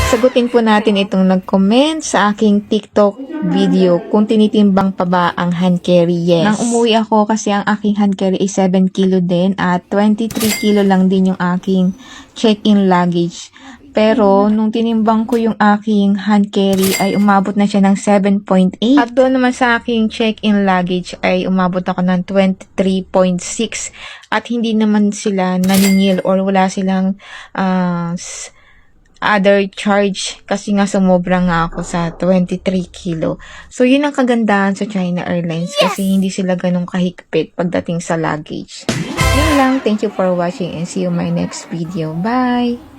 Sagutin po natin itong nag-comment sa aking TikTok video kung tinitimbang pa ba ang hand carry. Yes. Nang umuwi ako kasi ang aking hand carry ay 7 kilo din at 23 kilo lang din yung aking check-in luggage. Pero nung tinimbang ko yung aking hand carry ay umabot na siya ng 7.8. At doon naman sa aking check-in luggage ay umabot ako ng 23.6. At hindi naman sila naningil or wala silang other charge kasi nga sumobra nga ako sa 23 kilo. So, yun ang kagandahan sa China Airlines kasi hindi sila ganun kahigpit pagdating sa luggage. Yun lang. Thank you for watching and see you in my next video. Bye!